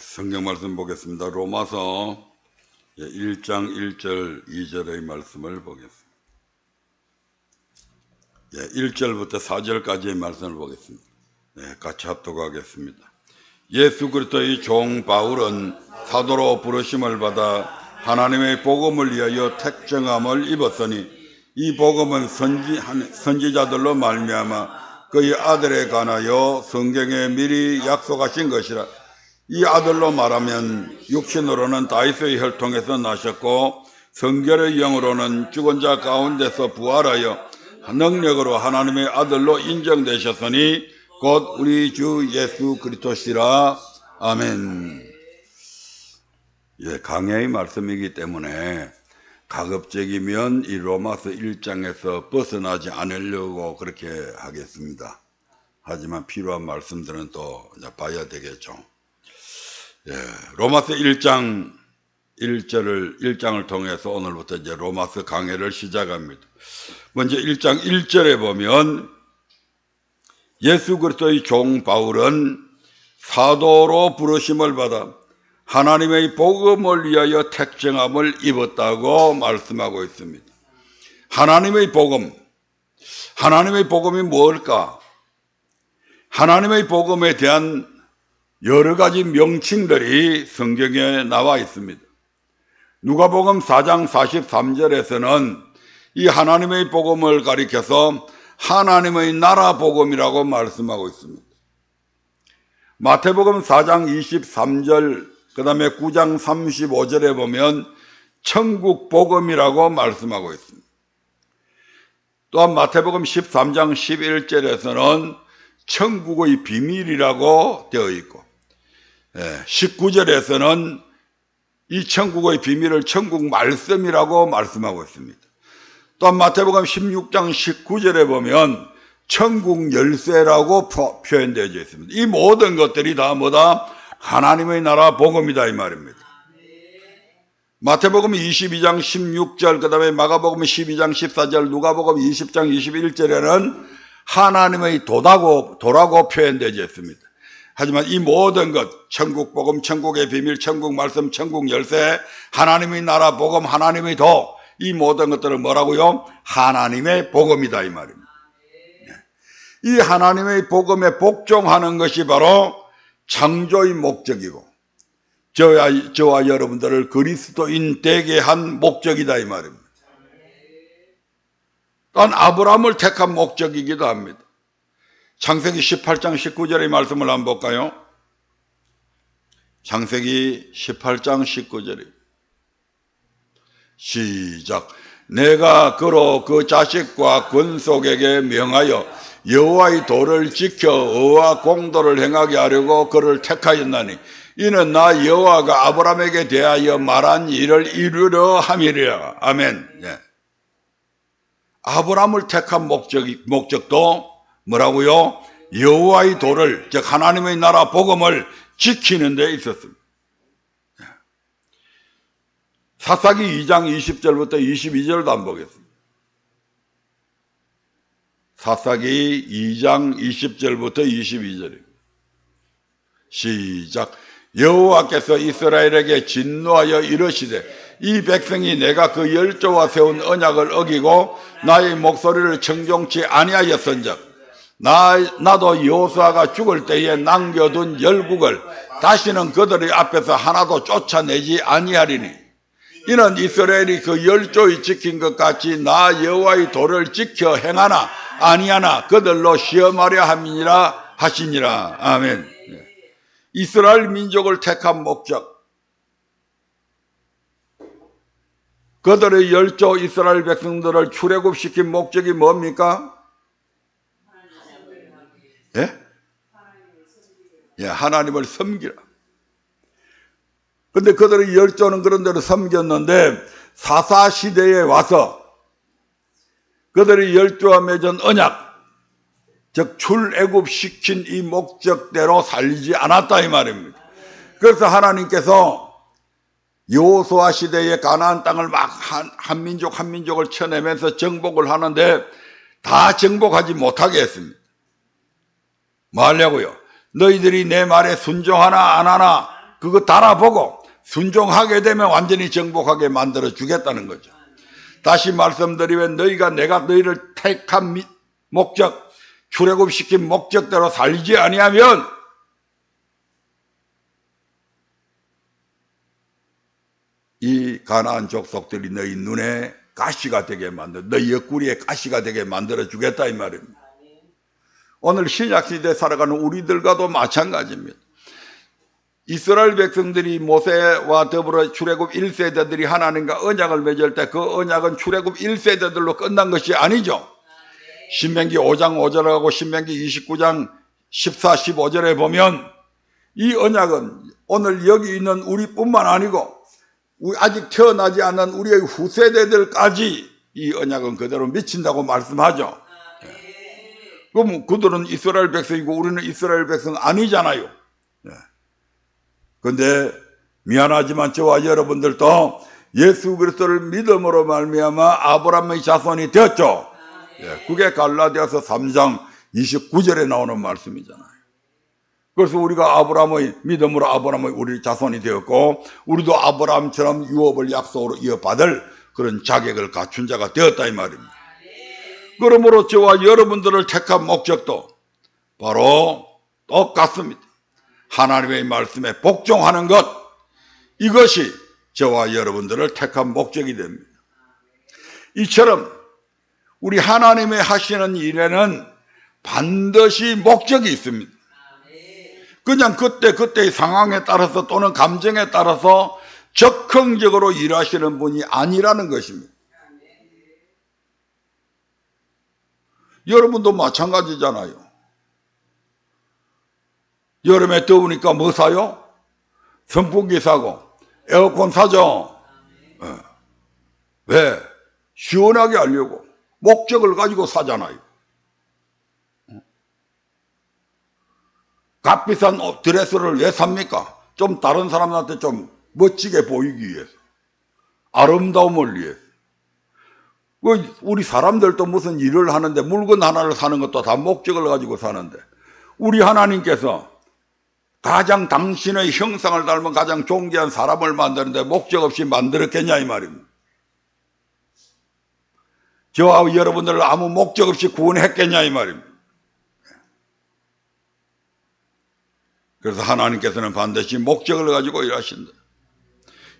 성경 말씀 보겠습니다. 로마서 1장 1절 2절의 말씀을 보겠습니다. 1절부터 4절까지의 말씀을 보겠습니다. 같이 합독하겠습니다. 예수 그리스도의 종 바울은 사도로 부르심을 받아 하나님의 복음을 위하여 택정함을 입었으니 이 복음은 선지자들로 말미암아 그의 아들에 관하여 성경에 미리 약속하신 것이라. 이 아들로 말하면 육신으로는 다윗의 혈통에서 나셨고 성결의 영으로는 죽은 자 가운데서 부활하여 능력으로 하나님의 아들로 인정되셨으니 곧 우리 주 예수 그리스도시라. 아멘. 강해의 말씀이기 때문에 가급적이면 이 로마서 1장에서 벗어나지 않으려고 그렇게 하겠습니다. 하지만 필요한 말씀들은 또 봐야 되겠죠. 로마서 1장 1장을 통해서 오늘부터 이제 로마서 강해를 시작합니다. 먼저 1장 1절에 보면 예수 그리스도의 종 바울은 사도로 부르심을 받아 하나님의 복음을 위하여 택정함을 입었다고 말씀하고 있습니다. 하나님의 복음, 하나님의 복음이 뭘까? 하나님의 복음에 대한 여러 가지 명칭들이 성경에 나와 있습니다. 누가복음 4장 43절에서는 이 하나님의 복음을 가리켜서 하나님의 나라 복음이라고 말씀하고 있습니다. 마태복음 4장 23절 그 다음에 9장 35절에 보면 천국 복음이라고 말씀하고 있습니다. 또한 마태복음 13장 11절에서는 천국의 비밀이라고 되어 있고 19절에서는 이 천국의 비밀을 천국 말씀이라고 말씀하고 있습니다. 또한 마태복음 16장 19절에 보면 천국 열쇠라고 표현되어 있습니다. 이 모든 것들이 다 뭐다? 하나님의 나라 복음이다 이 말입니다. 마태복음 22장 16절 그 다음에 마가복음 12장 14절 누가복음 20장 21절에는 하나님의 도라고 표현되어 있습니다. 하지만 이 모든 것, 천국 복음, 천국의 비밀, 천국 말씀, 천국 열쇠, 하나님의 나라 복음, 하나님의 도, 이 모든 것들은 뭐라고요? 하나님의 복음이다 이 말입니다. 이 하나님의 복음에 복종하는 것이 바로 창조의 목적이고 저와 여러분들을 그리스도인 되게 한 목적이다 이 말입니다. 또한 아브라함을 택한 목적이기도 합니다. 창세기 18장 19절의 말씀을 한번 볼까요? 창세기 18장 19절에 시작. 내가 그로 그 자식과 권속에게 명하여 여호와의 도를 지켜 의와 공도를 행하게 하려고 그를 택하였나니 이는 나 여호와가 아브라함에게 대하여 말한 일을 이루려 함이리라. 아멘. 아브라함을 택한 목적도 뭐라고요? 여호와의 도를, 즉 하나님의 나라 복음을 지키는 데 있었습니다. 사사기 2장 20절부터 22절도 한번 보겠습니다. 사사기 2장 20절부터 22절입니다. 시작. 여호와께서 이스라엘에게 진노하여 이르시되 이 백성이 내가 그 열조와 세운 언약을 어기고 나의 목소리를 청종치 아니하였은즉 나도 여호수아가 죽을 때에 남겨둔 열국을 다시는 그들의 앞에서 하나도 쫓아내지 아니하리니 이는 이스라엘이 그 열조의 지킨 것 같이 나 여호와의 도를 지켜 행하나 아니하나 그들로 시험하려 함이니라 하시니라. 아멘. 이스라엘 민족을 택한 목적, 그들의 열조 이스라엘 백성들을 출애굽시킨 목적이 뭡니까? 하나님을 섬기라. 근데 그들의 열조는 그런 대로 섬겼는데 사사시대에 와서 그들의 열조와 맺은 언약, 즉 출애굽시킨 이 목적대로 살지 않았다 이 말입니다. 그래서 하나님께서 여호수아 시대에 가나안 땅을 막 한 민족을 쳐내면서 정복을 하는데 다 정복하지 못하게 했습니다. 뭐 하려고요? 너희들이 내 말에 순종하나 안 하나 그거 달아보고 순종하게 되면 완전히 정복하게 만들어 주겠다는 거죠. 다시 말씀드리면 너희가 내가 너희를 택한 목적, 출애굽시킨 목적대로 살지 아니하면 이 가나안 족속들이 너희 눈에 가시가 되게 너희 옆구리에 가시가 되게 만들어 주겠다 이 말입니다. 오늘 신약시대에 살아가는 우리들과도 마찬가지입니다. 이스라엘 백성들이 모세와 더불어 출애굽 1세대들이 하나님과 언약을 맺을 때 그 언약은 출애굽 1세대들로 끝난 것이 아니죠. 신명기 5장 5절하고 신명기 29장 14, 15절에 보면 이 언약은 오늘 여기 있는 우리뿐만 아니고 아직 태어나지 않은 우리의 후세대들까지 이 언약은 그대로 미친다고 말씀하죠. 그럼 그들은 이스라엘 백성이고 우리는 이스라엘 백성 아니잖아요. 그런데 미안하지만 저와 여러분들도 예수 그리스도를 믿음으로 말미암아 아브라함의 자손이 되었죠. 그게 갈라디아서 3장 29절에 나오는 말씀이잖아요. 그래서 우리가 아브라함의 믿음으로 아브라함의 우리 자손이 되었고 우리도 아브라함처럼 유업을 약속으로 이어받을 그런 자격을 갖춘 자가 되었다 이 말입니다. 그러므로 저와 여러분들을 택한 목적도 바로 똑같습니다. 하나님의 말씀에 복종하는 것, 이것이 저와 여러분들을 택한 목적이 됩니다. 이처럼 우리 하나님의 하시는 일에는 반드시 목적이 있습니다. 그냥 그때의 상황에 따라서 또는 감정에 따라서 적극적으로 일하시는 분이 아니라는 것입니다. 여러분도 마찬가지잖아요. 여름에 더우니까 뭐 사요? 선풍기 사고 에어컨 사죠. 왜? 시원하게 하려고 목적을 가지고 사잖아요. 값비싼 드레스를 왜 삽니까? 좀 다른 사람한테 좀 멋지게 보이기 위해서, 아름다움을 위해서. 우리 사람들도 무슨 일을 하는데 물건 하나를 사는 것도 다 목적을 가지고 사는데 우리 하나님께서 가장 당신의 형상을 닮은 가장 존귀한 사람을 만드는데 목적 없이 만들었겠냐 이 말입니다. 저와 여러분들을 아무 목적 없이 구원했겠냐 이 말입니다. 그래서 하나님께서는 반드시 목적을 가지고 일하신다.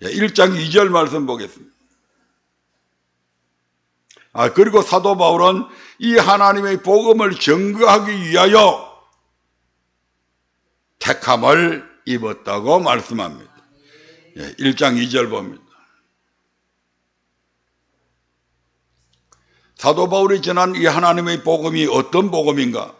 1장 2절 말씀 보겠습니다. 그리고 사도 바울은 이 하나님의 복음을 증거하기 위하여 택함을 입었다고 말씀합니다. 1장 2절 봅니다. 사도 바울이 전한 이 하나님의 복음이 어떤 복음인가?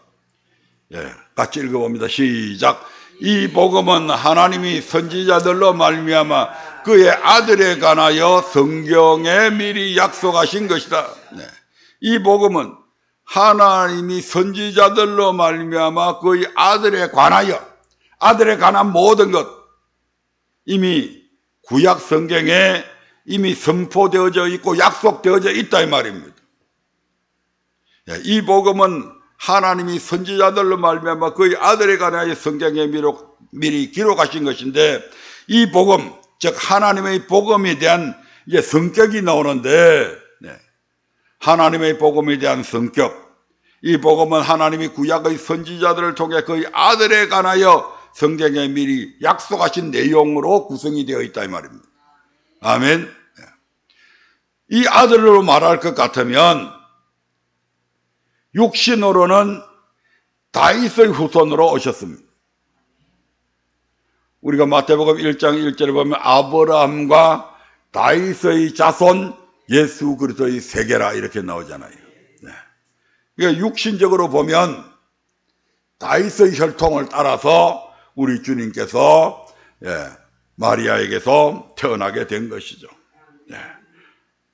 같이 읽어봅니다. 시작. 이 복음은 하나님이 선지자들로 말미암아 그의 아들에 관하여 성경에 미리 약속하신 것이다. 이 복음은 하나님이 선지자들로 말미암아 그의 아들에 관하여, 아들에 관한 모든 것 이미 구약 성경에 이미 선포되어져 있고 약속되어져 있다 이 말입니다. 이 복음은 하나님이 선지자들로 말미암아 그의 아들에 관하여 성경에 미리 기록하신 것인데, 이 복음, 즉 하나님의 복음에 대한 이제 성격이 나오는데, 하나님의 복음에 대한 성격, 이 복음은 하나님이 구약의 선지자들을 통해 그의 아들에 관하여 성경에 미리 약속하신 내용으로 구성이 되어 있다 이 말입니다. 아멘. 이 아들로 말할 것 같으면 육신으로는 다윗의 후손으로 오셨습니다. 우리가 마태복음 1장 1절에 보면 아브라함과 다윗의 자손 예수 그리스도의 세계라 이렇게 나오잖아요. 그러니까 육신적으로 보면 다윗의 혈통을 따라서 우리 주님께서 마리아에게서 태어나게 된 것이죠.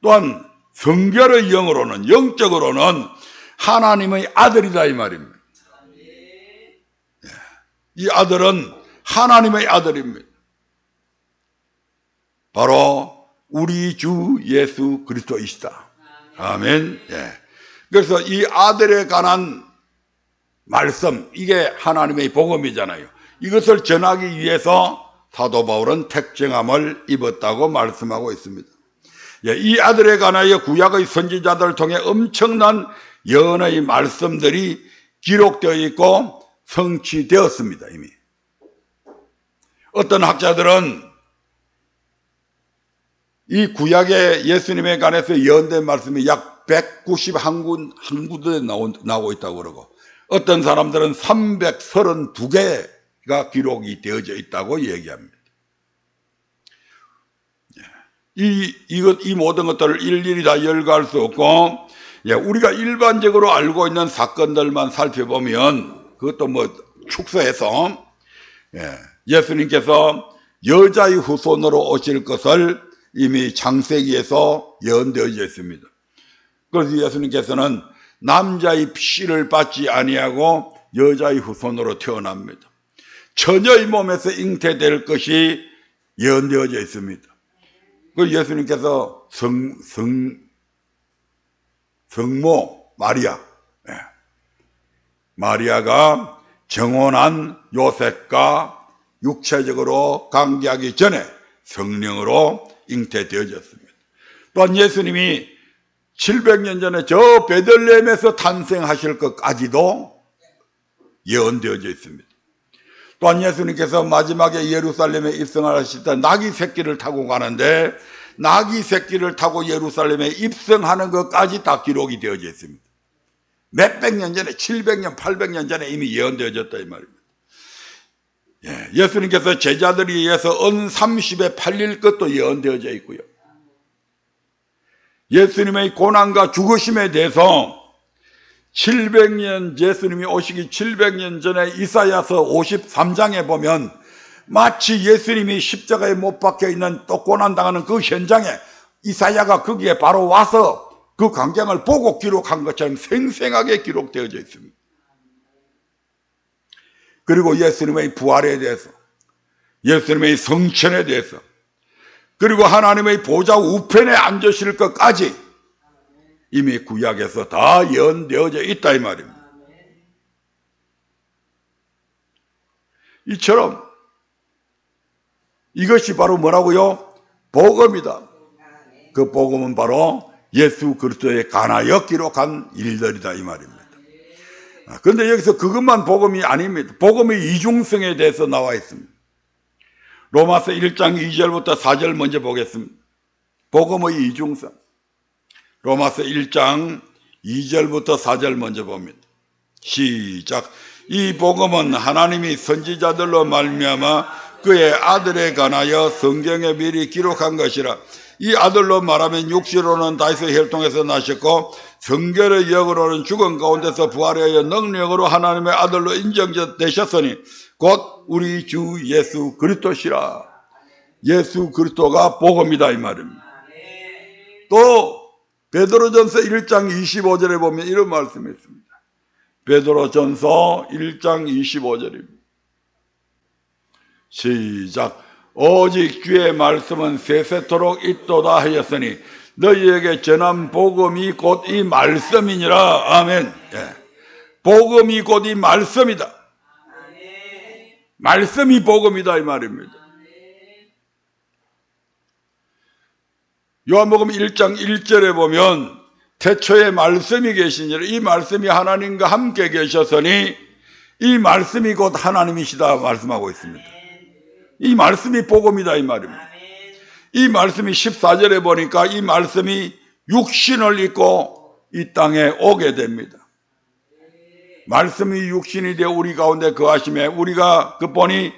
또한 성결의 영으로는, 영적으로는 하나님의 아들이다 이 말입니다. 이 아들은 하나님의 아들입니다. 바로 우리 주 예수 그리스도이시다. 아멘. 그래서 이 아들에 관한 말씀, 이게 하나님의 복음이잖아요. 이것을 전하기 위해서 사도 바울은 택정함을 입었다고 말씀하고 있습니다. 이 아들에 관하여 구약의 선지자들을 통해 엄청난 예언의 말씀들이 기록되어 있고 성취되었습니다. 이미 어떤 학자들은 이 구약의 예수님에 관해서 예언된 말씀이 약 191군데 나오고 있다고 그러고, 어떤 사람들은 332개가 기록이 되어져 있다고 얘기합니다. 이 모든 것들을 일일이 다 열거할 수 없고, 우리가 일반적으로 알고 있는 사건들만 살펴보면, 그것도 뭐 축소해서 예수님께서 여자의 후손으로 오실 것을 이미 창세기에서 예언되어져 있습니다. 그래서 예수님께서는 남자의 씨를 받지 아니하고 여자의 후손으로 태어납니다. 처녀의 몸에서 잉태될 것이 예언되어져 있습니다. 그 예수님께서 성모 마리아, 마리아가 정혼한 요셉과 육체적으로 관계하기 전에 성령으로 잉태되어졌습니다. 또한 예수님이 700년 전에 저 베들레헴에서 탄생하실 것까지도 예언되어져 있습니다. 또한 예수님께서 마지막에 예루살렘에 입성하실 때 나귀 새끼를 타고 가는데, 나귀 새끼를 타고 예루살렘에 입성하는 것까지 다 기록이 되어져 있습니다. 몇백 년 전에, 700년, 800년 전에 이미 예언되어졌다 이 말입니다. 예수님께서 제자들에 의해서 은 30에 팔릴 것도 예언되어져 있고요. 예수님의 고난과 죽으심에 대해서 700년, 예수님이 오시기 700년 전에 이사야서 53장에 보면 마치 예수님이 십자가에 못 박혀 있는 또 고난당하는 그 현장에 이사야가 거기에 바로 와서 그 광경을 보고 기록한 것처럼 생생하게 기록되어져 있습니다. 그리고 예수님의 부활에 대해서, 예수님의 성천에 대해서, 그리고 하나님의 보좌 우편에 앉으실 것까지 이미 구약에서 다 예언되어져 있다 이 말입니다. 이처럼 이것이 바로 뭐라고요? 복음이다. 그 복음은 바로 예수 그리스도에 관하여 기록한 일들이다 이 말입니다. 그런데 여기서 그것만 복음이 아닙니다. 복음의 이중성에 대해서 나와 있습니다. 로마서 1장 2절부터 4절 먼저 보겠습니다. 복음의 이중성. 로마서 1장 2절부터 4절 먼저 봅니다. 시작. 이 복음은 하나님이 선지자들로 말미암아 그의 아들에 관하여 성경에 미리 기록한 것이라. 이 아들로 말하면 육시로는 다윗의 혈통에서 나셨고 성결의 역으로는 죽은 가운데서 부활하여 능력으로 하나님의 아들로 인정되셨으니 곧 우리 주 예수 그리스도시라. 예수 그리스도가 복음이다 이 말입니다. 또 베드로전서 1장 25절에 보면 이런 말씀이 있습니다. 베드로전서 1장 25절입니다. 시작. 오직 주의 말씀은 세세토록 있도다 하였으니 너희에게 전한 복음이 곧 이 말씀이니라. 아멘. 복음이 곧 이 말씀이다. 말씀이 복음이다 이 말입니다. 요한복음 1장 1절에 보면 태초에 말씀이 계시니라. 이 말씀이 하나님과 함께 계셨으니 이 말씀이 곧 하나님이시다 말씀하고 있습니다. 이 말씀이 복음이다 이 말입니다. 이 말씀이 14절에 보니까 이 말씀이 육신을 입고 이 땅에 오게 됩니다. 말씀이 육신이 되어 우리 가운데 거하심에 우리가 그 보니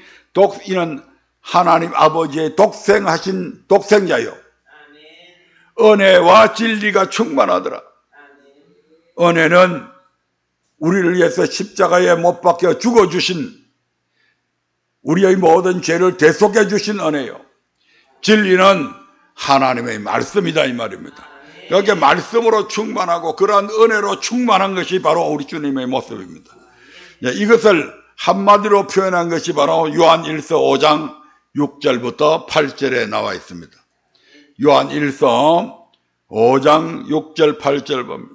이는 하나님 아버지의 독생하신 독생자요 은혜와 진리가 충만하더라. 은혜는 우리를 위해서 십자가에 못 박혀 죽어주신, 우리의 모든 죄를 대속해 주신 은혜요. 진리는 하나님의 말씀이다 이 말입니다. 여기 말씀으로 충만하고 그러한 은혜로 충만한 것이 바로 우리 주님의 모습입니다. 이것을 한마디로 표현한 것이 바로 요한 1서 5장 6절부터 8절에 나와 있습니다. 요한 1서 5장 6절 8절 봅니다.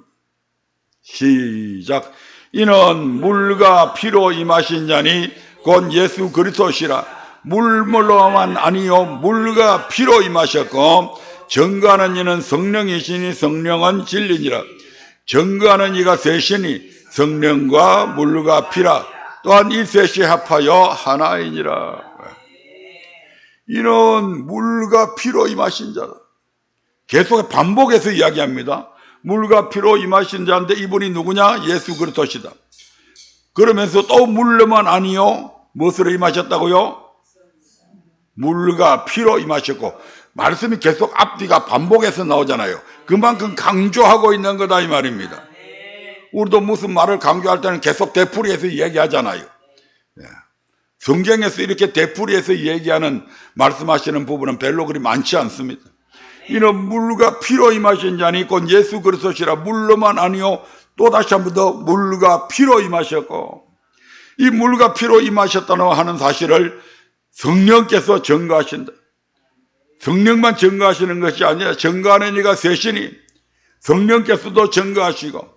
시작. 이는 물과 피로 임하신 자니 곧 예수 그리스도시라. 물로만 아니요 물과 피로 임하셨고 증거하는 이는 성령이시니 성령은 진리니라. 증거하는 이가 셋이니 성령과 물과 피라. 또한 이 셋이 합하여 하나이니라. 이는 물과 피로 임하신 자다. 계속 반복해서 이야기합니다. 물과 피로 임하신 자인데 이분이 누구냐? 예수 그리스도시다. 그러면서 또 물로만 아니요 무엇으로 임하셨다고요? 물과 피로 임하셨고, 말씀이 계속 앞뒤가 반복해서 나오잖아요. 그만큼 강조하고 있는 거다 이 말입니다. 우리도 무슨 말을 강조할 때는 계속 되풀이해서 얘기하잖아요. 성경에서 이렇게 되풀이해서 얘기하는 말씀하시는 부분은 별로 그리 많지 않습니다. 이는 물과 피로 임하신 자니 곧 예수 그리스도시라. 물로만 아니요 또다시 한 번 더 물과 피로 임하셨고, 이 물과 피로 임하셨다는 하는 사실을 성령께서 증거하신다. 성령만 증거하시는 것이 아니라 증거하는 이가 셋이니 성령께서도 증거하시고,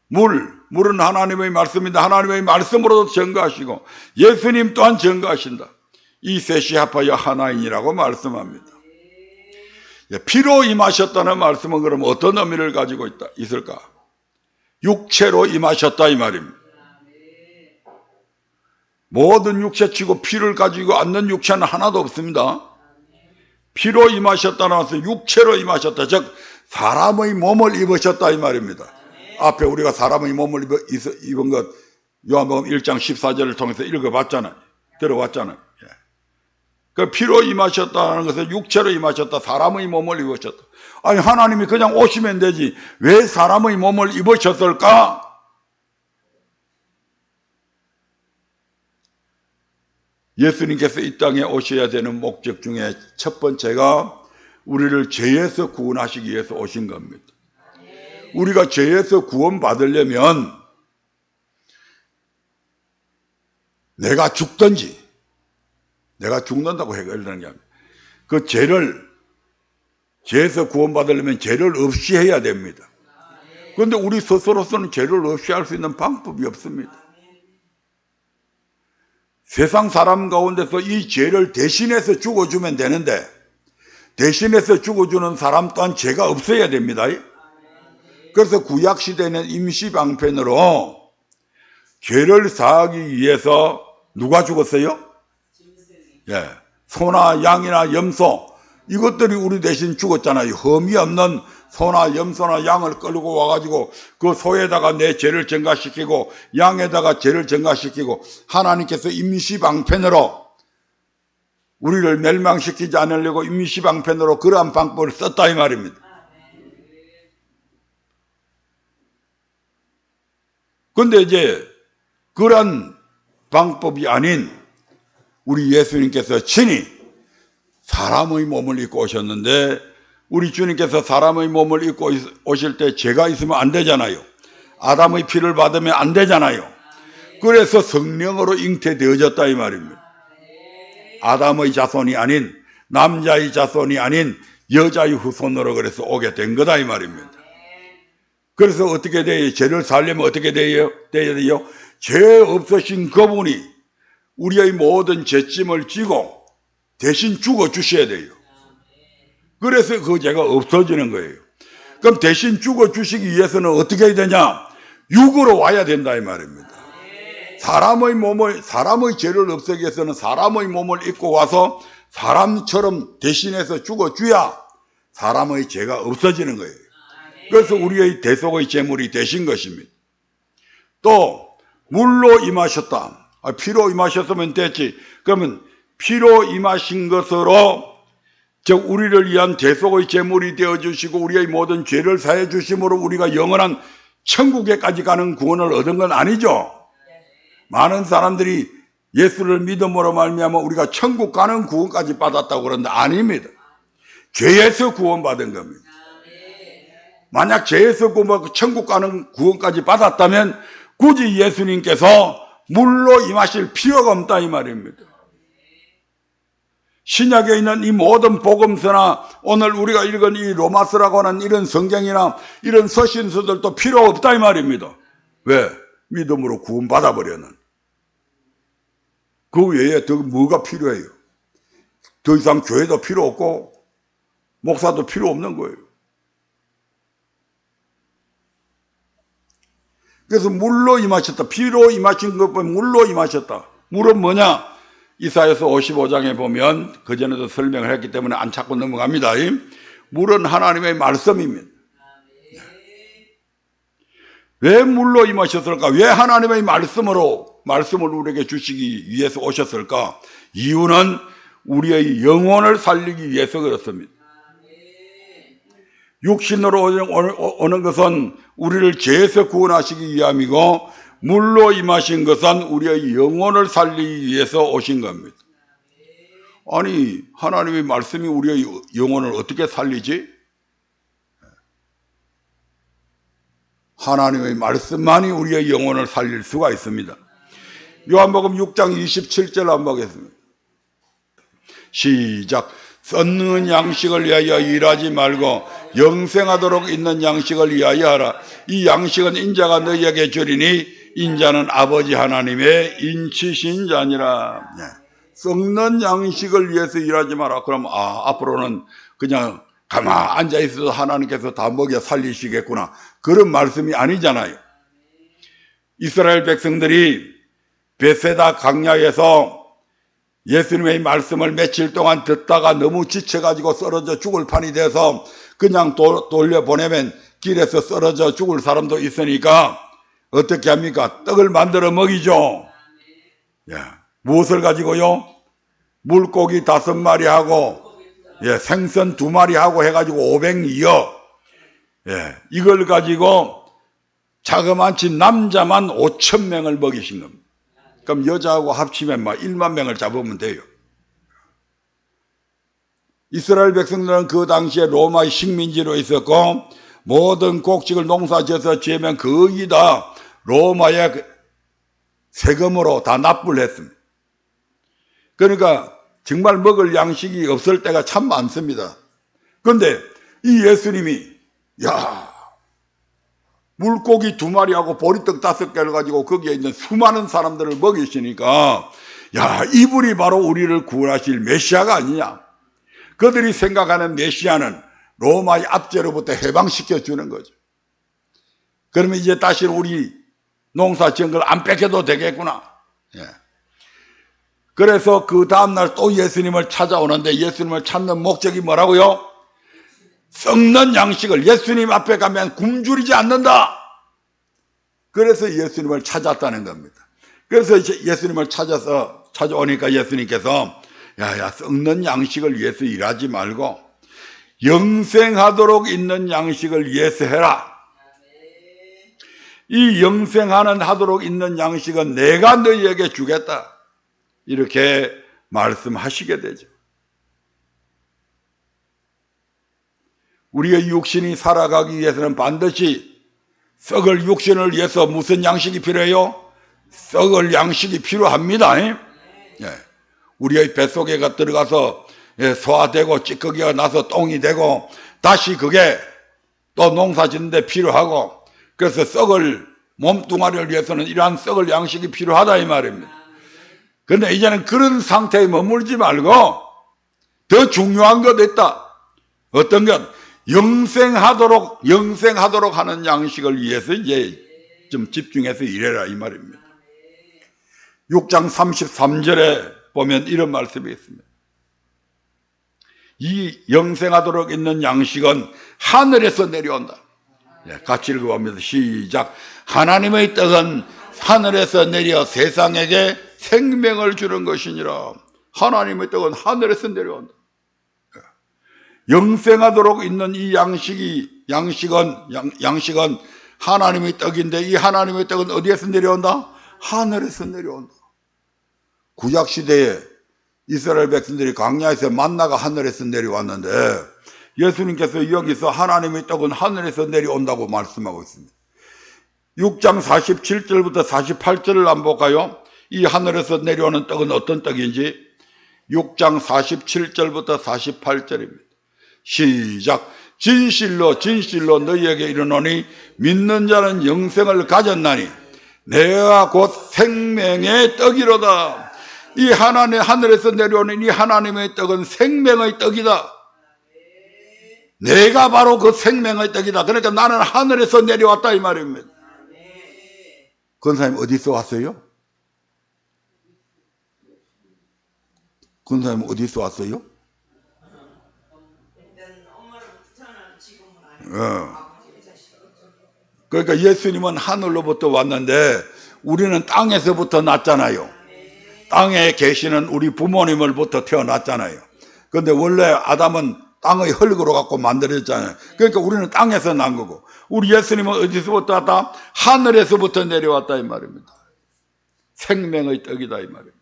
물은 하나님의 말씀인데 하나님의 말씀으로도 증거하시고 예수님 또한 증거하신다. 이 셋이 합하여 하나이니라고 말씀합니다. 피로 임하셨다는 말씀은 그럼 어떤 의미를 가지고 있을까? 육체로 임하셨다 이 말입니다. 모든 육체치고 피를 가지고 않는 육체는 하나도 없습니다. 피로 임하셨다는 것은 육체로 임하셨다. 즉 사람의 몸을 입으셨다 이 말입니다. 앞에 우리가 사람의 몸을 입은 것 요한복음 1장 14절을 통해서 읽어봤잖아요. 들어봤잖아요. 그 피로 임하셨다는 것은 육체로 임하셨다. 사람의 몸을 입으셨다. 아니 하나님이 그냥 오시면 되지 왜 사람의 몸을 입으셨을까? 예수님께서 이 땅에 오셔야 되는 목적 중에 첫 번째가 우리를 죄에서 구원하시기 위해서 오신 겁니다. 우리가 죄에서 구원받으려면 내가 죽든지 내가 죽는다고 해결되는 게 아닙니다. 그 죄에서 구원받으려면 죄를 없이 해야 됩니다. 그런데 우리 스스로서는 죄를 없이 할 수 있는 방법이 없습니다. 세상 사람 가운데서 이 죄를 대신해서 죽어주면 되는데 대신해서 죽어주는 사람 또한 죄가 없어야 됩니다. 그래서 구약시대는 임시방편으로 죄를 사하기 위해서 누가 죽었어요? 소나 양이나 염소 이것들이 우리 대신 죽었잖아요. 흠이 없는 소나 염소나 양을 끌고 와가지고 그 소에다가 내 죄를 전가시키고 양에다가 죄를 전가시키고 하나님께서 임시방편으로 우리를 멸망시키지 않으려고 임시방편으로 그러한 방법을 썼다 이 말입니다. 그런데 이제 그러한 방법이 아닌 우리 예수님께서 친히 사람의 몸을 입고 오셨는데 우리 주님께서 사람의 몸을 입고 오실 때 죄가 있으면 안 되잖아요. 아담의 피를 받으면 안 되잖아요. 그래서 성령으로 잉태되어졌다 이 말입니다. 아담의 자손이 아닌 남자의 자손이 아닌 여자의 후손으로 그래서 오게 된 거다 이 말입니다. 그래서 어떻게 돼요? 죄를 살려면 어떻게 돼야 돼요? 죄 없으신 그분이 우리의 모든 죄짐을 지고 대신 죽어주셔야 돼요. 그래서 그 죄가 없어지는 거예요. 그럼 대신 죽어주시기 위해서는 어떻게 해야 되냐? 육으로 와야 된다 이 말입니다. 사람의 죄를 없애기 위해서는 사람의 몸을 입고 와서 사람처럼 대신해서 죽어줘야 사람의 죄가 없어지는 거예요. 그래서 우리의 대속의 제물이 되신 것입니다. 또 물로 임하셨다. 피로 임하셨으면 됐지. 그러면 피로 임하신 것으로 즉 우리를 위한 대속의 제물이 되어주시고 우리의 모든 죄를 사해 주심으로 우리가 영원한 천국에까지 가는 구원을 얻은 건 아니죠. 많은 사람들이 예수를 믿음으로 말미암아 우리가 천국 가는 구원까지 받았다고 그러는데 아닙니다. 죄에서 구원받은 겁니다. 만약 죄에서 구원받고 천국 가는 구원까지 받았다면 굳이 예수님께서 물로 임하실 필요가 없다 이 말입니다. 신약에 있는 이 모든 복음서나 오늘 우리가 읽은 이 로마서라고 하는 이런 성경이나 이런 서신서들도 필요 없다 이 말입니다. 왜? 믿음으로 구원받아버려는. 그 외에 더 뭐가 필요해요? 더 이상 교회도 필요 없고 목사도 필요 없는 거예요. 그래서 물로 임하셨다. 피로 임하신 것 보면 물로 임하셨다. 물은 뭐냐? 이사야서 55장에 보면 그전에도 설명을 했기 때문에 안 찾고 넘어갑니다. 물은 하나님의 말씀입니다. 왜 물로 임하셨을까? 왜 하나님의 말씀을 우리에게 주시기 위해서 오셨을까? 이유는 우리의 영혼을 살리기 위해서 그렇습니다. 육신으로 오는 것은 우리를 죄에서 구원하시기 위함이고, 물로 임하신 것은 우리의 영혼을 살리기 위해서 오신 겁니다. 아니, 하나님의 말씀이 우리의 영혼을 어떻게 살리지? 하나님의 말씀만이 우리의 영혼을 살릴 수가 있습니다. 요한복음 6장 27절 한번 보겠습니다. 시작. 썩는 양식을 위하여 일하지 말고 영생하도록 있는 양식을 위하여 하라. 이 양식은 인자가 너희에게 주리니 인자는 아버지 하나님의 인치신 자니라. 네. 썩는 양식을 위해서 일하지 마라. 그럼 앞으로는 그냥 가만 앉아 있어도 하나님께서 다 먹여 살리시겠구나, 그런 말씀이 아니잖아요. 이스라엘 백성들이 베세다 강야에서 예수님의 말씀을 며칠 동안 듣다가 너무 지쳐가지고 쓰러져 죽을 판이 돼서 그냥 돌려보내면 길에서 쓰러져 죽을 사람도 있으니까 어떻게 합니까? 떡을 만들어 먹이죠. 무엇을 가지고요? 물고기 5마리하고 생선 2마리하고 해가지고 500이요. 이걸 가지고 자그마치 남자만 5,000명을 먹이신 겁니다. 그럼 여자하고 합치면 1만 명을 잡으면 돼요. 이스라엘 백성들은 그 당시에 로마의 식민지로 있었고, 모든 곡식을 농사지어서 지으면 거의 다 로마의 세금으로 다 납부를 했습니다. 그러니까 정말 먹을 양식이 없을 때가 참 많습니다. 그런데 이 예수님이 물고기 2마리하고 보리떡 5개를 가지고 거기에 있는 수많은 사람들을 먹이시니까 이분이 바로 우리를 구원하실 메시아가 아니냐. 그들이 생각하는 메시아는 로마의 압제로부터 해방시켜주는 거죠. 그러면 이제 다시 우리 농사 지은 걸 안 뺏겨도 되겠구나. 그래서 그 다음날 또 예수님을 찾아오는데, 예수님을 찾는 목적이 뭐라고요? 썩는 양식을, 예수님 앞에 가면 굶주리지 않는다. 그래서 예수님을 찾았다는 겁니다. 그래서 예수님을 찾아오니까 예수님께서 썩는 양식을 위해서 일하지 말고 영생하도록 있는 양식을 위해서 해라. 이 영생하도록 있는 양식은 내가 너희에게 주겠다, 이렇게 말씀하시게 되죠. 우리의 육신이 살아가기 위해서는 반드시 썩을 육신을 위해서 무슨 양식이 필요해요? 썩을 양식이 필요합니다. 우리의 뱃속에 들어가서 소화되고 찌꺼기가 나서 똥이 되고 다시 그게 또 농사 짓는데 필요하고, 그래서 썩을 몸뚱아리를 위해서는 이러한 썩을 양식이 필요하다 이 말입니다. 그런데 이제는 그런 상태에 머물지 말고 더 중요한 것 있다. 어떤 것? 영생하도록 하는 양식을 위해서 이제 좀 집중해서 일해라 이 말입니다. 6장 33절에 보면 이런 말씀이 있습니다. 이 영생하도록 있는 양식은 하늘에서 내려온다. 같이 읽어봅니다. 시작. 하나님의 떡은 하늘에서 내려 세상에게 생명을 주는 것이니라. 하나님의 떡은 하늘에서 내려온다. 영생하도록 있는 이 양식은 하나님의 떡인데, 이 하나님의 떡은 어디에서 내려온다? 하늘에서 내려온다. 구약시대에 이스라엘 백성들이 광야에서 만나가 하늘에서 내려왔는데, 예수님께서 여기서 하나님의 떡은 하늘에서 내려온다고 말씀하고 있습니다. 6장 47절부터 48절을 한번 볼까요? 이 하늘에서 내려오는 떡은 어떤 떡인지. 6장 47절부터 48절입니다. 시작. 진실로 너희에게 이르노니 믿는 자는 영생을 가졌나니 내가 곧 생명의 떡이로다. 이 하늘에서 내려오는 이 하나님의 떡은 생명의 떡이다. 내가 바로 그 생명의 떡이다. 그러니까 나는 하늘에서 내려왔다 이 말입니다. 권사님 어디서 왔어요? 권사님 어디서 왔어요? 그러니까 예수님은 하늘로부터 왔는데 우리는 땅에서부터 났잖아요. 땅에 계시는 우리 부모님을부터 태어났잖아요. 그런데 원래 아담은 땅의 흙으로 갖고 만들어졌잖아요. 그러니까 우리는 땅에서 난 거고, 우리 예수님은 어디서부터 왔다? 하늘에서부터 내려왔다 이 말입니다. 생명의 떡이다 이 말입니다.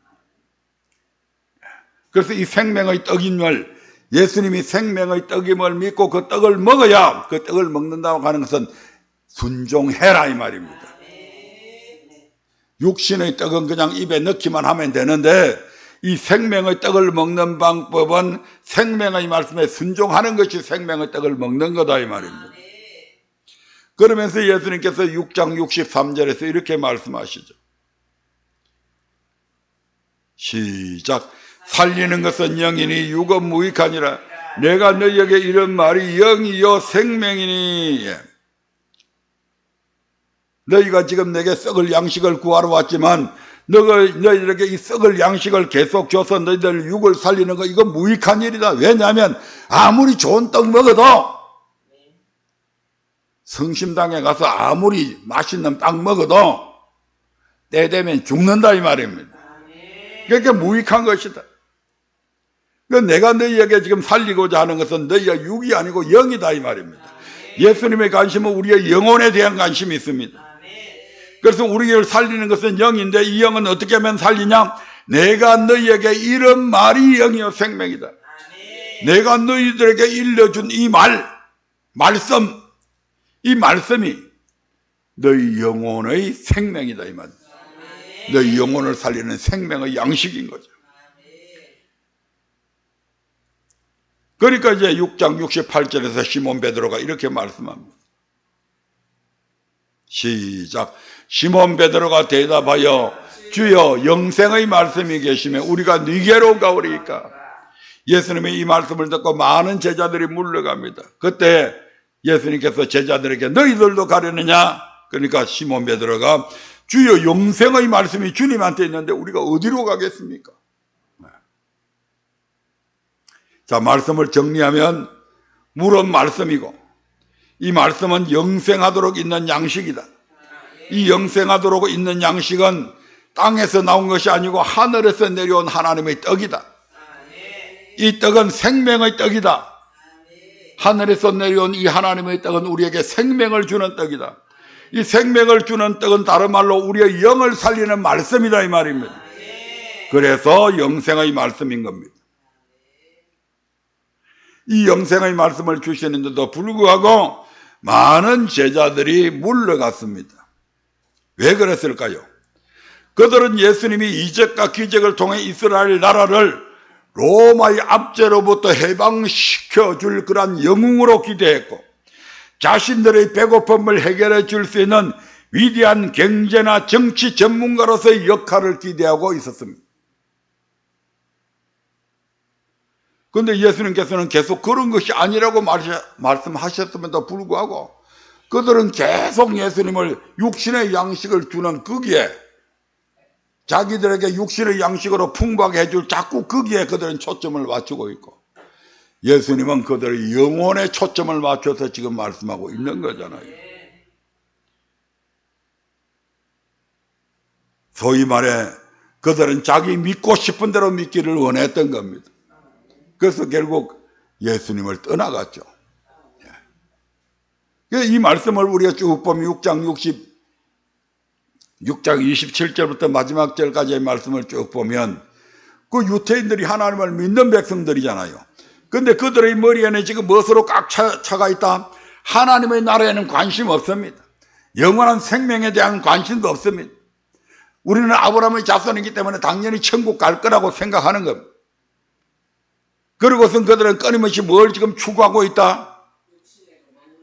그래서 이 생명의 떡임을, 예수님이 생명의 떡임을 믿고 그 떡을 먹어야, 그 떡을 먹는다고 하는 것은 순종해라 이 말입니다. 육신의 떡은 그냥 입에 넣기만 하면 되는데, 이 생명의 떡을 먹는 방법은 생명의 말씀에 순종하는 것이 생명의 떡을 먹는 거다 이 말입니다. 그러면서 예수님께서 6장 63절에서 이렇게 말씀하시죠. 시작. 살리는 것은 영이니 육은 무익하니라. 내가 너희에게 이런 말이 영이요 생명이니. 너희가 지금 내게 썩을 양식을 구하러 왔지만 너희들에게 이 썩을 양식을 계속 줘서 너희들 육을 살리는 거, 이거 무익한 일이다. 왜냐하면 아무리 좋은 떡 먹어도 성심당에 가서 아무리 맛있는 떡 먹어도 때 되면 죽는다 이 말입니다. 그러니까 무익한 것이다. 그러니까 내가 너희에게 지금 살리고자 하는 것은 너희가 육이 아니고 영이다 이 말입니다. 예수님의 관심은 우리의 영혼에 대한 관심이 있습니다. 그래서 우리를 살리는 것은 영인데, 이 영은 어떻게 하면 살리냐? 내가 너희에게 이런 말이 영이요 생명이다. 내가 너희들에게 일러준 이 말씀, 이 말씀이 너희 영혼의 생명이다 이 말. 너희 영혼을 살리는 생명의 양식인 거죠. 그러니까 이제 6장 68절에서 시몬 베드로가 이렇게 말씀합니다. 시작. 시몬 베드로가 대답하여 주여 영생의 말씀이 계시면 우리가 네게로 가오리이까. 예수님의 이 말씀을 듣고 많은 제자들이 물러갑니다. 그때 예수님께서 제자들에게 너희들도 가려느냐? 그러니까 시몬 베드로가 주여 영생의 말씀이 주님한테 있는데 우리가 어디로 가겠습니까? 자, 말씀을 정리하면 물은 말씀이고, 이 말씀은 영생하도록 있는 양식이다. 이 영생하도록 있는 양식은 땅에서 나온 것이 아니고 하늘에서 내려온 하나님의 떡이다. 이 떡은 생명의 떡이다. 하늘에서 내려온 이 하나님의 떡은 우리에게 생명을 주는 떡이다. 이 생명을 주는 떡은 다른 말로 우리의 영을 살리는 말씀이다 이 말입니다. 그래서 영생의 말씀인 겁니다. 이 영생의 말씀을 주시는데도 불구하고 많은 제자들이 물러갔습니다. 왜 그랬을까요? 그들은 예수님이 이적과 기적을 통해 이스라엘 나라를 로마의 압제로부터 해방시켜줄 그런 영웅으로 기대했고, 자신들의 배고픔을 해결해 줄 수 있는 위대한 경제나 정치 전문가로서의 역할을 기대하고 있었습니다. 그런데 예수님께서는 계속 그런 것이 아니라고 말씀하셨음에도 불구하고 그들은 계속 예수님을 육신의 양식을 주는 거기에, 자기들에게 육신의 양식으로 풍부하게 해줄 자꾸 거기에 그들은 초점을 맞추고 있고, 예수님은 그들의 영혼에 초점을 맞춰서 지금 말씀하고 있는 거잖아요. 소위 말해 그들은 자기 믿고 싶은 대로 믿기를 원했던 겁니다. 그래서 결국 예수님을 떠나갔죠. 이 말씀을 우리가 쭉 보면 6장 27절부터 마지막 절까지의 말씀을 쭉 보면 그 유태인들이 하나님을 믿는 백성들이잖아요. 그런데 그들의 머리에는 지금 무엇으로 꽉 차가 있다? 하나님의 나라에는 관심 없습니다. 영원한 생명에 대한 관심도 없습니다. 우리는 아브라함의 자손이기 때문에 당연히 천국 갈 거라고 생각하는 겁니다. 그리고선 그들은 끊임없이 뭘 지금 추구하고 있다?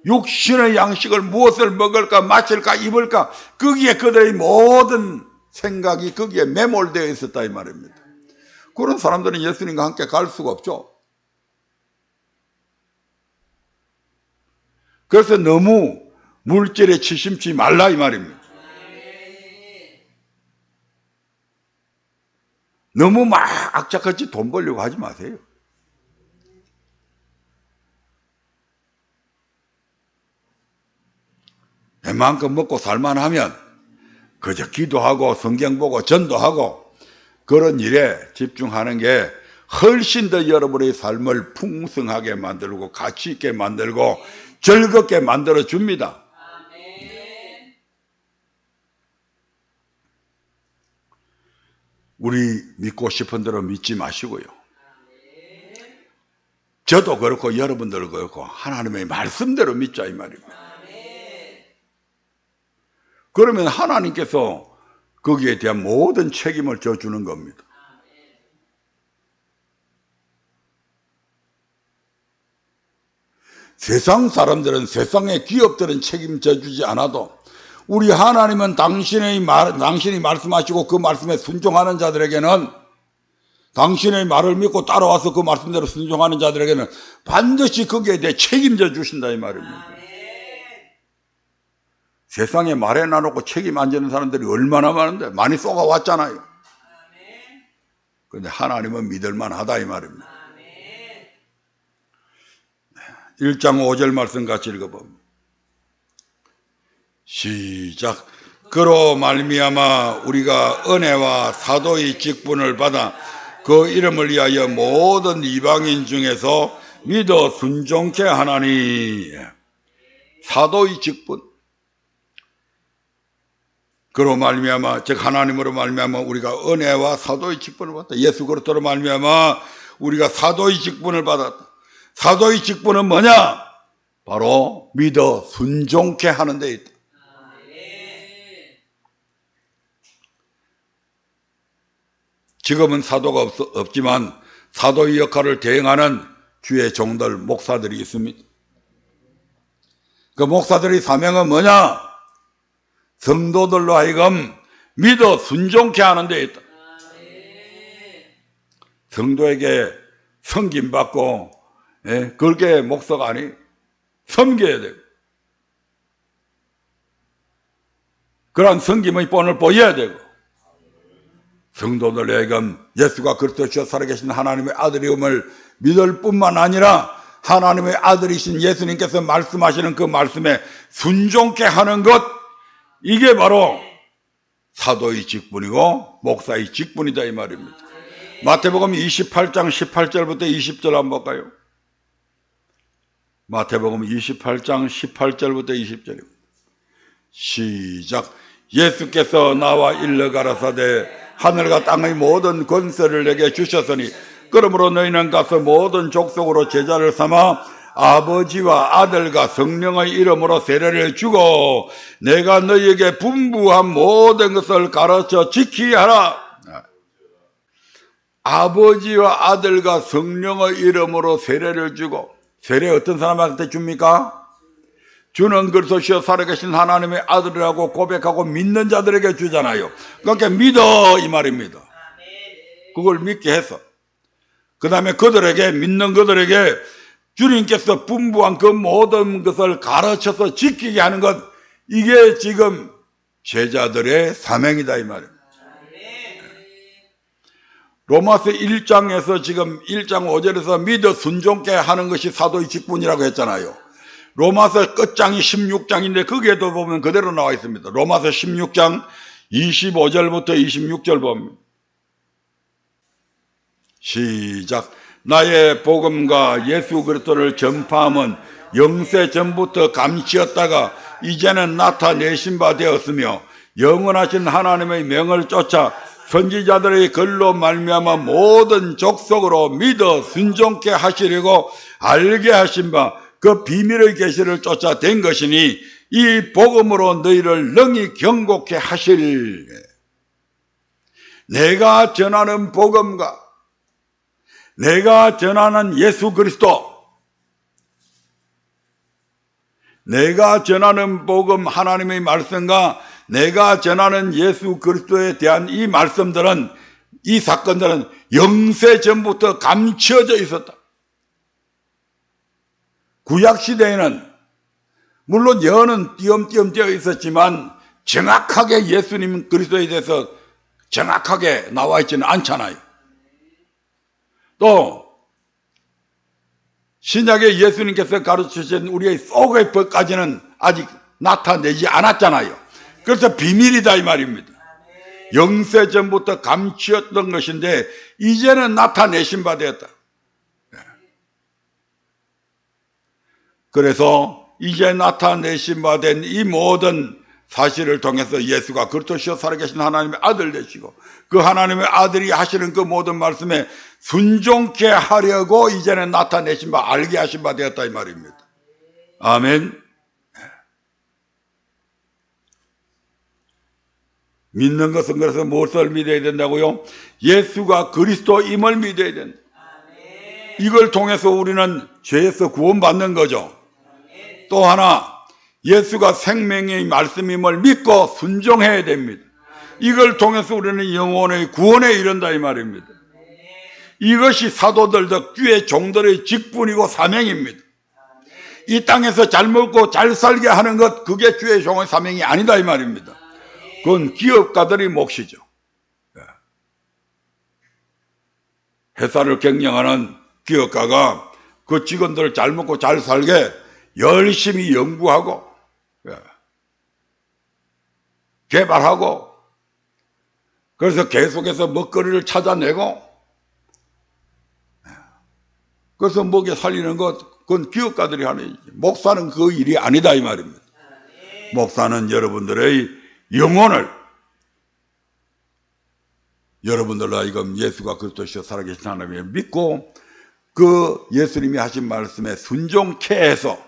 육신의 양식을, 무엇을 먹을까, 마실까, 입을까, 거기에 그들의 모든 생각이 거기에 매몰되어 있었다 이 말입니다. 그런 사람들은 예수님과 함께 갈 수가 없죠. 그래서 너무 물질에 치심치 말라 이 말입니다. 너무 막 악착같이 돈 벌려고 하지 마세요. 웬만큼 먹고 살만하면 그저 기도하고 성경 보고 전도하고 그런 일에 집중하는 게 훨씬 더 여러분의 삶을 풍성하게 만들고 가치 있게 만들고 즐겁게 만들어 줍니다. 우리 믿고 싶은 대로 믿지 마시고요. 저도 그렇고 여러분들도 그렇고 하나님의 말씀대로 믿자 이 말입니다. 그러면 하나님께서 거기에 대한 모든 책임을 져주는 겁니다. 세상 사람들은, 세상의 기업들은 책임져 주지 않아도 우리 하나님은 당신이 말씀하시고 그 말씀에 순종하는 자들에게는, 당신의 말을 믿고 따라와서 그 말씀대로 순종하는 자들에게는 반드시 거기에 대해 책임져 주신다 이 말입니다. 세상에 말해 놔놓고 책임 안 지는 사람들이 얼마나 많은데, 많이 쏘가왔잖아요. 그런데 하나님은 믿을만 하다 이 말입니다. 1장 5절 말씀 같이 읽어봅니다. 시작. 그로 말미암아 우리가 은혜와 사도의 직분을 받아 그 이름을 위하여 모든 이방인 중에서 믿어 순종케 하나니. 사도의 직분. 그로 말미암아, 즉 하나님으로 말미암아 우리가 은혜와 사도의 직분을 받았다. 예수 그리스도로 말미암아 우리가 사도의 직분을 받았다. 사도의 직분은 뭐냐? 바로 믿어 순종케 하는 데 있다. 지금은 사도가 없지만 사도의 역할을 대행하는 주의 종들, 목사들이 있습니다. 그 목사들의 사명은 뭐냐? 성도들로 하여금 믿어 순종케 하는 데 있다. 성도에게 섬김받고, 그게 목사가 아니, 섬겨야 돼요. 그러한 섬김의 본을 보여야 되고, 성도들로 하여금 예수가 그리스도시여 살아계신 하나님의 아들임을 믿을 뿐만 아니라 하나님의 아들이신 예수님께서 말씀하시는 그 말씀에 순종케 하는 것, 이게 바로 사도의 직분이고 목사의 직분이다 이 말입니다. 마태복음 28장 18절부터 20절 한번 볼까요? 마태복음 28장 18절부터 20절입니다. 시작. 예수께서 나와 일러 가라사대 하늘과 땅의 모든 권세를 내게 주셨으니 그러므로 너희는 가서 모든 족속으로 제자를 삼아 아버지와 아들과 성령의 이름으로 세례를 주고 내가 너희에게 분부한 모든 것을 가르쳐 지키게 하라. 아버지와 아들과 성령의 이름으로 세례를 주고, 세례 어떤 사람한테 줍니까? 주는 그리스도시여 살아계신 하나님의 아들이라고 고백하고 믿는 자들에게 주잖아요. 그러니까 믿어 이 말입니다. 그걸 믿게 해서 그 다음에 그들에게, 믿는 그들에게 주님께서 분부한 그 모든 것을 가르쳐서 지키게 하는 것, 이게 지금 제자들의 사명이다 이 말입니다. 로마서 1장에서 지금 1장 5절에서 믿어 순종케 하는 것이 사도의 직분이라고 했잖아요. 로마서 끝장이 16장인데 거기에도 보면 그대로 나와 있습니다. 로마서 16장 25절부터 26절 보면 시작. 나의 복음과 예수 그리스도를 전파함은 영세 전부터 감시였다가 이제는 나타내신 바 되었으며 영원하신 하나님의 명을 쫓아 선지자들의 글로 말미암아 모든 족속으로 믿어 순종케 하시려고 알게 하신 바 그 비밀의 계시를 쫓아 된 것이니 이 복음으로 너희를 능히 경고케 하실. 내가 전하는 복음과 내가 전하는 예수 그리스도, 내가 전하는 복음 하나님의 말씀과 내가 전하는 예수 그리스도에 대한 이 말씀들은 이 사건들은 영세 전부터 감추어져 있었다. 구약시대에는 물론 여는 띄엄띄엄 되어 있었지만 정확하게 예수님 그리스도에 대해서 정확하게 나와 있지는 않잖아요. 또 신약에 예수님께서 가르치신 우리의 속의 법까지는 아직 나타내지 않았잖아요. 그래서 비밀이다 이 말입니다. 영세 전부터 감추었던 것인데 이제는 나타내신 바 되었다. 그래서 이제 나타내신 바 된 이 모든 사실을 통해서 예수가 그리스도시여 살아계신 하나님의 아들 되시고 그 하나님의 아들이 하시는 그 모든 말씀에 순종케 하려고 이제는 나타내신 바 알게 하신 바 되었다 이 말입니다. 아멘. 믿는 것은 그래서 무엇을 믿어야 된다고요? 예수가 그리스도임을 믿어야 된다. 이걸 통해서 우리는 죄에서 구원받는 거죠. 또 하나 예수가 생명의 말씀임을 믿고 순종해야 됩니다. 이걸 통해서 우리는 영혼의 구원에 이른다 이 말입니다. 이것이 사도들적 주의 종들의 직분이고 사명입니다. 이 땅에서 잘 먹고 잘 살게 하는 것 그게 주의 종의 사명이 아니다 이 말입니다. 그건 기업가들의 몫이죠. 회사를 경영하는 기업가가 그 직원들 잘 먹고 잘 살게 열심히 연구하고 개발하고 그래서 계속해서 먹거리를 찾아내고 그래서 먹여 살리는 것 그건 기업가들이 하는 일이지. 목사는 그 일이 아니다 이 말입니다. 목사는 여러분들의 영혼을 여러분들로 하여금 예수가 그리스도시여 살아계신 하나님을 믿고 그 예수님이 하신 말씀에 순종케 해서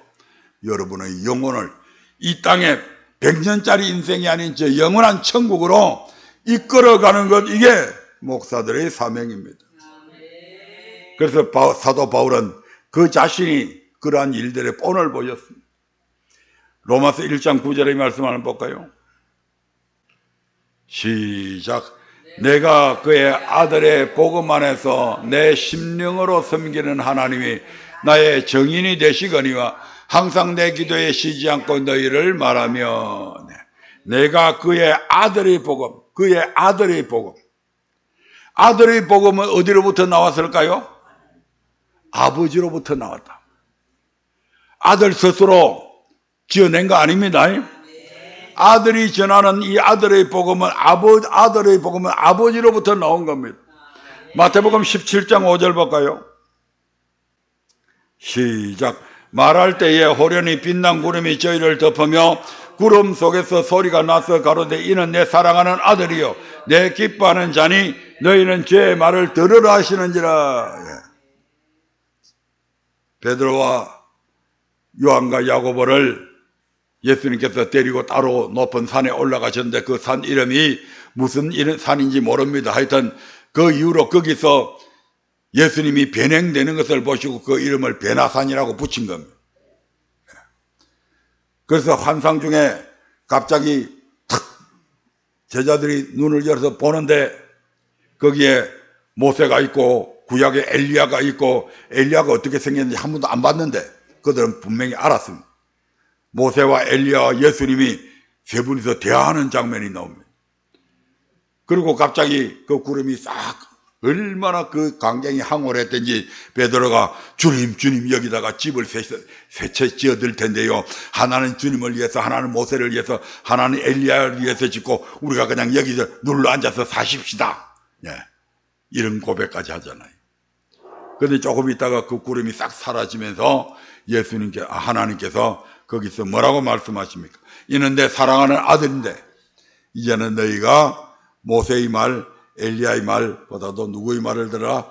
여러분의 영혼을 이 땅에 100년짜리 인생이 아닌 저 영원한 천국으로 이끌어가는 것 이게 목사들의 사명입니다. 그래서 사도 바울은 그 자신이 그러한 일들의 본을 보였습니다. 로마서 1장 9절의 말씀 한번 볼까요? 시작. 내가 그의 아들의 복음 안에서 내 심령으로 섬기는 하나님이 나의 정인이 되시거니와 항상 내 기도에 쉬지 않고 너희를 말하며 내가 그의 아들의 복음 그의 아들의 복음 아들의 복음은 어디로부터 나왔을까요? 아버지로부터 나왔다. 아들 스스로 지어낸 거 아닙니다. 아들이 전하는 이 아들의 복음은 아들의 복음은 아버지로부터 나온 겁니다. 마태복음 17장 5절 볼까요? 시작. 말할 때에 호련히 빛난 구름이 저희를 덮으며 구름 속에서 소리가 나서 가로되 이는 내 사랑하는 아들이요 내 기뻐하는 자니 너희는 제 말을 들으라 하시는지라. 베드로와 요한과 야고보를 예수님께서 데리고 따로 높은 산에 올라가셨는데 그 산 이름이 무슨 산인지 모릅니다. 하여튼 그 이후로 거기서 예수님이 변행되는 것을 보시고 그 이름을 베나산이라고 붙인 겁니다. 그래서 환상 중에 갑자기 탁 제자들이 눈을 열어서 보는데 거기에 모세가 있고 구약에 엘리야가 있고 엘리야가 어떻게 생겼는지 한 번도 안 봤는데 그들은 분명히 알았습니다. 모세와 엘리야와 예수님이 세 분이서 대화하는 장면이 나옵니다. 그리고 갑자기 그 구름이 싹 얼마나 그 광경이 황홀했던지 베드로가 주님 여기다가 집을 세 채 지어들 텐데요. 하나는 주님을 위해서 하나는 모세를 위해서 하나는 엘리야를 위해서 짓고 우리가 그냥 여기서 눌러 앉아서 사십시다. 예. 이런 고백까지 하잖아요. 그런데 조금 있다가 그 구름이 싹 사라지면서 하나님께서 거기서 뭐라고 말씀하십니까? 이는 내 사랑하는 아들인데 이제는 너희가 모세의 말 엘리야의 말보다도 누구의 말을 들어라?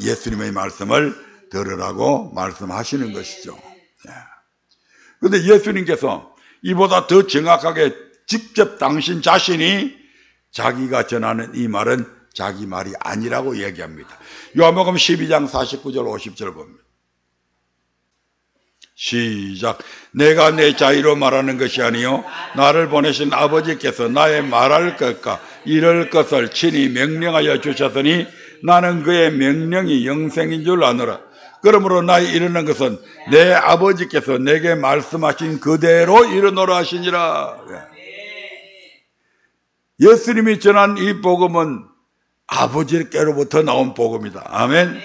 예수님의 말씀을 들으라고 말씀하시는 것이죠. 그런데 예수님께서 이보다 더 정확하게 직접 당신 자신이 자기가 전하는 이 말은 자기 말이 아니라고 얘기합니다. 요한복음 12장 49절 50절 봅니다. 시작. 내가 내 자의로 말하는 것이 아니요 나를 보내신 아버지께서 나의 말할 것과 이럴 것을 친히 명령하여 주셨으니 나는 그의 명령이 영생인 줄 아노라. 그러므로 나 이르는 것은 내 아버지께서 내게 말씀하신 그대로 이르노라 하시니라. 예수님이 전한 이 복음은 아버지께로부터 나온 복음이다. 아멘.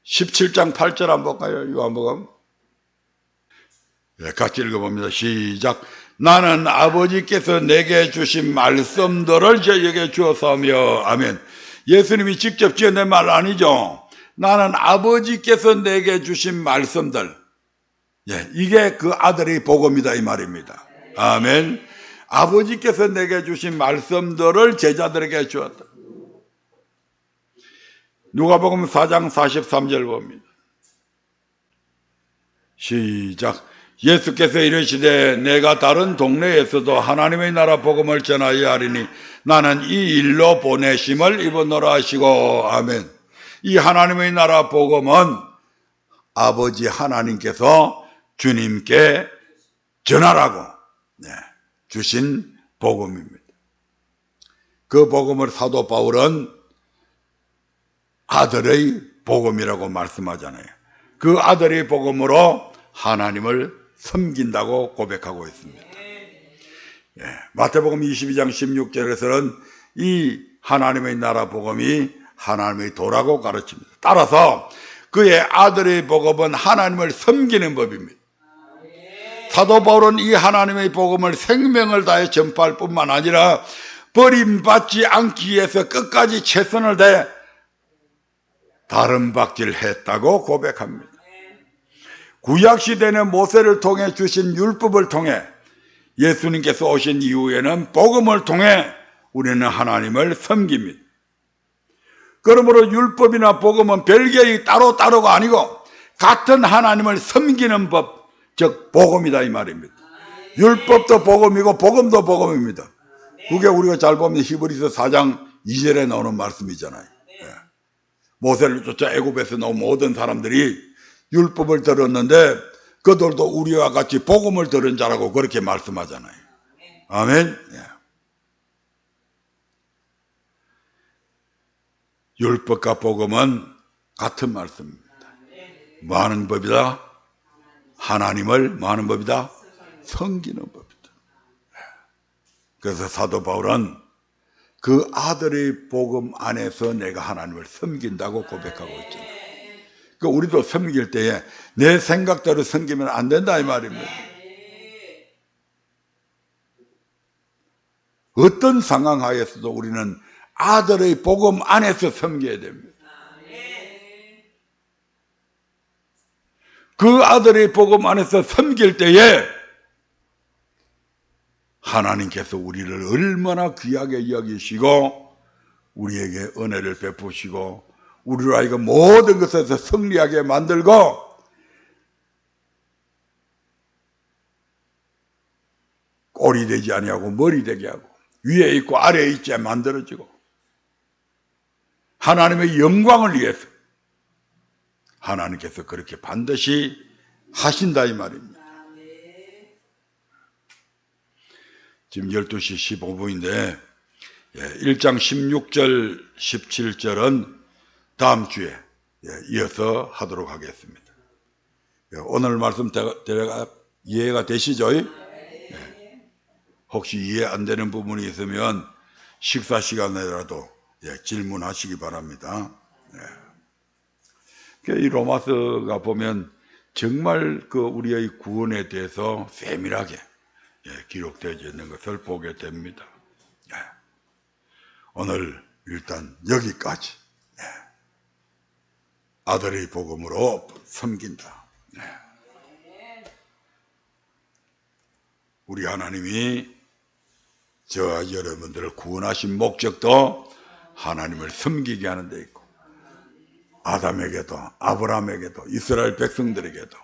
17장 8절 한번 볼까요? 요한복음. 같이 읽어봅니다. 시작. 나는 아버지께서 내게 주신 말씀들을 저에게 주었사오며. 아멘. 예수님이 직접 지어낸 말 아니죠. 나는 아버지께서 내게 주신 말씀들. 이게 그 아들의 복음이다 이 말입니다. 아멘. 아버지께서 내게 주신 말씀들을 제자들에게 주었다. 누가복음 4장 43절 봅니다. 시작. 예수께서 이르시되 내가 다른 동네에서도 하나님의 나라 복음을 전하여 하리니 나는 이 일로 보내심을 입었노라 하시고. 아멘. 이 하나님의 나라 복음은 아버지 하나님께서 주님께 전하라고 주신 복음입니다. 그 복음을 사도 바울은 아들의 복음이라고 말씀하잖아요. 그 아들의 복음으로 하나님을 섬긴다고 고백하고 있습니다. 마태복음 22장 16절에서는 이 하나님의 나라 복음이 하나님의 도라고 가르칩니다. 따라서 그의 아들의 복음은 하나님을 섬기는 법입니다. 사도 바울은 이 하나님의 복음을 생명을 다해 전파할 뿐만 아니라 버림받지 않기 위해서 끝까지 최선을 다해 다름박질했다고 고백합니다. 구약시대는 모세를 통해 주신 율법을 통해 예수님께서 오신 이후에는 복음을 통해 우리는 하나님을 섬깁니다. 그러므로 율법이나 복음은 별개의 따로따로가 아니고 같은 하나님을 섬기는 법, 즉 복음이다 이 말입니다. 율법도 복음이고 복음도 복음입니다. 그게 우리가 잘 보면 히브리서 4장 2절에 나오는 말씀이잖아요. 모세를 쫓아 애굽에서 나온 모든 사람들이 율법을 들었는데 그들도 우리와 같이 복음을 들은 자라고 그렇게 말씀하잖아요. 아멘. 율법과 복음은 같은 말씀입니다. 뭐 하는 법이다? 하나님을 뭐 하는 법이다? 섬기는 법이다. 그래서 사도 바울은 그 아들의 복음 안에서 내가 하나님을 섬긴다고 고백하고 있잖아요. 그러니까 우리도 섬길 때에 내 생각대로 섬기면 안 된다 이 말입니다. 어떤 상황 하에서도 우리는 아들의 복음 안에서 섬겨야 됩니다. 그 아들의 복음 안에서 섬길 때에 하나님께서 우리를 얼마나 귀하게 여기시고 우리에게 은혜를 베푸시고 우리로 하여금 모든 것에서 승리하게 만들고 꼴이 되지 아니하고 머리 되게 하고 위에 있고 아래에 있지 만들어지고 하나님의 영광을 위해서 하나님께서 그렇게 반드시 하신다 이 말입니다. 지금 12시 15분인데 1장 16절 17절은 다음 주에 이어서 하도록 하겠습니다. 오늘 말씀 대략 이해가 되시죠? 혹시 이해 안 되는 부분이 있으면 식사 시간에라도 질문하시기 바랍니다. 이 로마서가 보면 정말 그 우리의 구원에 대해서 세밀하게 기록되어 있는 것을 보게 됩니다. 오늘 일단 여기까지 아들의 복음으로 섬긴다. 우리 하나님이 저와 여러분들을 구원하신 목적도 하나님을 섬기게 하는 데 있고 아담에게도 아브라함에게도 이스라엘 백성들에게도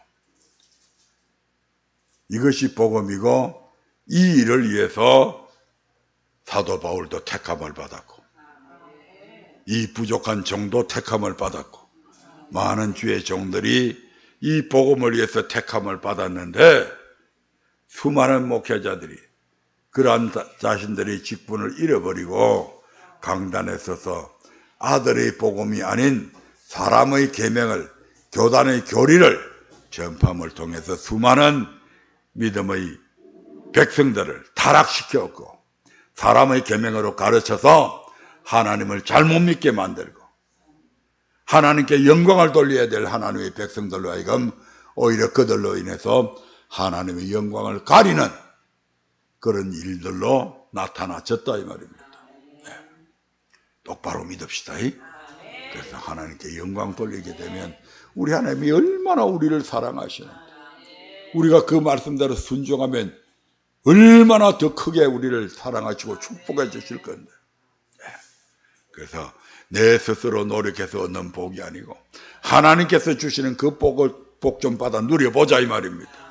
이것이 복음이고 이 일을 위해서 사도 바울도 택함을 받았고 이 부족한 종도 택함을 받았고 많은 주의 종들이 이 복음을 위해서 택함을 받았는데 수많은 목회자들이 그러한 자신들의 직분을 잃어버리고 강단에 서서 아들의 복음이 아닌 사람의 계명을, 교단의 교리를 전파함을 통해서 수많은 믿음의 백성들을 타락시켰고 사람의 계명으로 가르쳐서 하나님을 잘못 믿게 만들고 하나님께 영광을 돌려야 될 하나님의 백성들로 하여금 오히려 그들로 인해서 하나님의 영광을 가리는 그런 일들로 나타나졌다 이 말입니다. 네. 똑바로 믿읍시다. 그래서 하나님께 영광 돌리게 되면 우리 하나님이 얼마나 우리를 사랑하시는데 우리가 그 말씀대로 순종하면 얼마나 더 크게 우리를 사랑하시고 축복해 주실 건데. 그래서 내 스스로 노력해서 얻는 복이 아니고 하나님께서 주시는 그 복을 복 좀 받아 누려보자 이 말입니다.